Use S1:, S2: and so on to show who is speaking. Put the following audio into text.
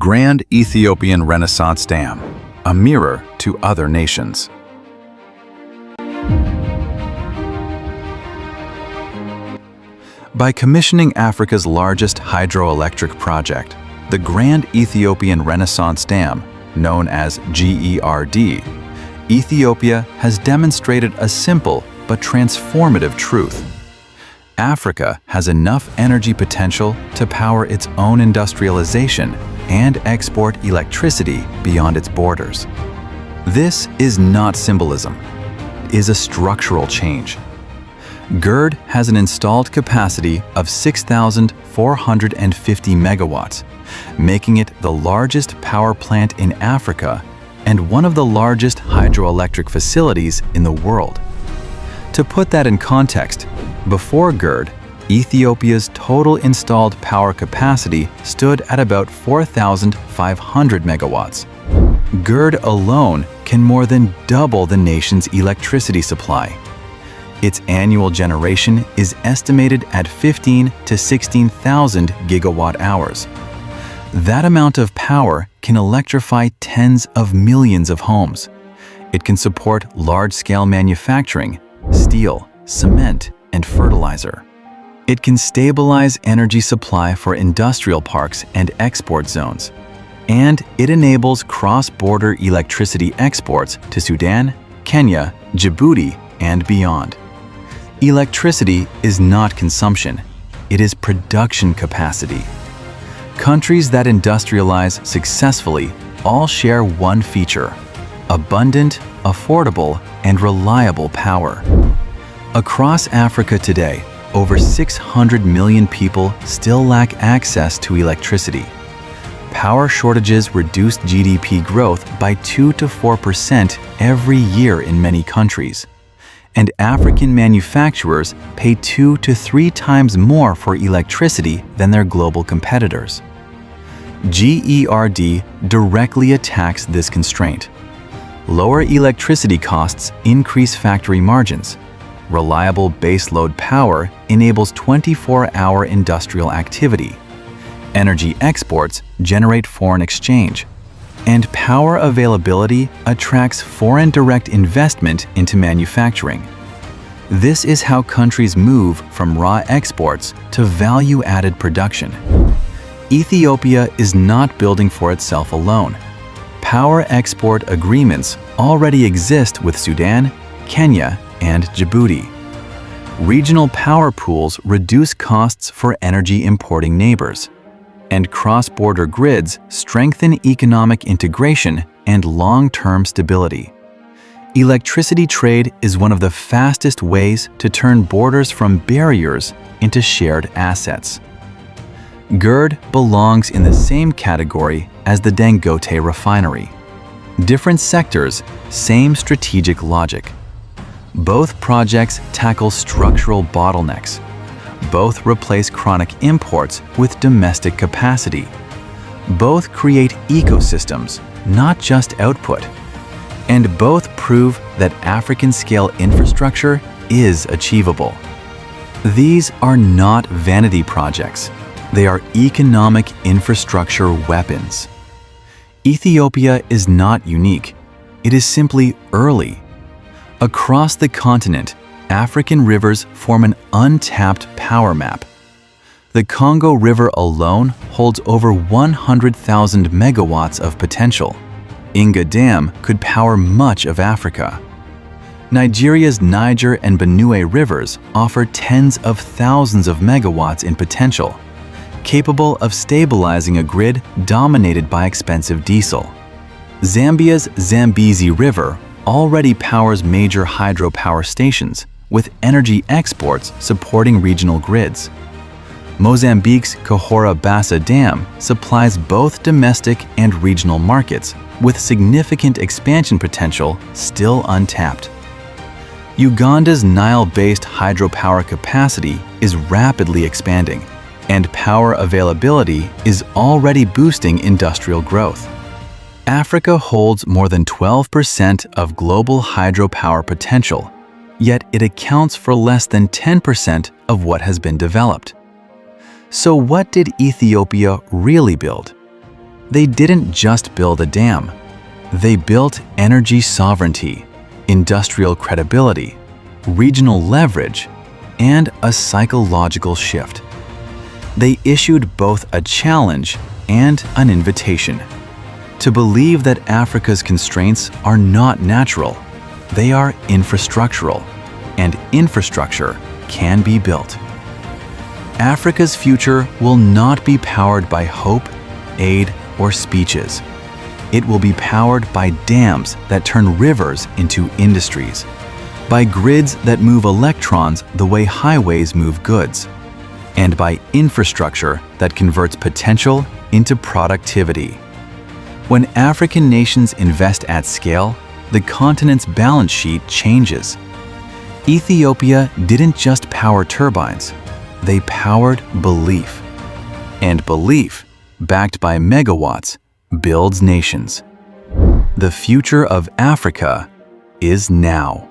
S1: Grand Ethiopian Renaissance Dam, a mirror to other nations. By commissioning Africa's largest hydroelectric project, the Grand Ethiopian Renaissance Dam, known as GERD, Ethiopia has demonstrated a simple but transformative truth. Africa has enough energy potential to power its own industrialization and export electricity beyond its borders. This is not symbolism. It is a structural change. GERD has an installed capacity of 6,450 megawatts, making it the largest power plant in Africa and one of the largest hydroelectric facilities in the world. To put that in context, before GERD, Ethiopia's total installed power capacity stood at about 4,500 megawatts. GERD alone can more than double the nation's electricity supply. Its annual generation is estimated at 15 to 16,000 gigawatt hours. That amount of power can electrify tens of millions of homes. It can support large-scale manufacturing, steel, cement, and fertilizer. It can stabilize energy supply for industrial parks and export zones. And it enables cross-border electricity exports to Sudan, Kenya, Djibouti, and beyond. Electricity is not consumption, it is production capacity. Countries that industrialize successfully all share one feature: abundant, affordable, and reliable power. Across Africa today, over 600 million people still lack access to electricity. Power shortages reduce GDP growth by 2 to 4% every year in many countries. And African manufacturers pay 2 to 3 times more for electricity than their global competitors. GERD directly attacks this constraint. Lower electricity costs increase factory margins. Reliable baseload power enables 24-hour industrial activity. Energy exports generate foreign exchange. And power availability attracts foreign direct investment into manufacturing. This is how countries move from raw exports to value-added production. Ethiopia is not building for itself alone. Power export agreements already exist with Sudan, Kenya, and Djibouti. Regional power pools reduce costs for energy importing neighbors. And cross-border grids strengthen economic integration and long-term stability. Electricity trade is one of the fastest ways to turn borders from barriers into shared assets. GERD belongs in the same category as the Dangote Refinery. Different sectors, same strategic logic. Both projects tackle structural bottlenecks. Both replace chronic imports with domestic capacity. Both create ecosystems, not just output. And both prove that African-scale infrastructure is achievable. These are not vanity projects. They are economic infrastructure weapons. Ethiopia is not unique. It is simply early. Across the continent, African rivers form an untapped power map. The Congo River alone holds over 100,000 megawatts of potential. Inga Dam could power much of Africa. Nigeria's Niger and Benue rivers offer tens of thousands of megawatts in potential, capable of stabilizing a grid dominated by expensive diesel. Zambia's Zambezi River already powers major hydropower stations, with energy exports supporting regional grids. Mozambique's Cahora Bassa Dam supplies both domestic and regional markets, with significant expansion potential still untapped. Uganda's Nile-based hydropower capacity is rapidly expanding, and power availability is already boosting industrial growth. Africa holds more than 12% of global hydropower potential, yet it accounts for less than 10% of what has been developed. So what did Ethiopia really build? They didn't just build a dam. They built energy sovereignty, industrial credibility, regional leverage, and a psychological shift. They issued both a challenge and an invitation to believe that Africa's constraints are not natural, they are infrastructural, and infrastructure can be built. Africa's future will not be powered by hope, aid, or speeches. It will be powered by dams that turn rivers into industries, by grids that move electrons the way highways move goods, and by infrastructure that converts potential into productivity. When African nations invest at scale, the continent's balance sheet changes. Ethiopia didn't just power turbines, they powered belief. And belief, backed by megawatts, builds nations. The future of Africa is now.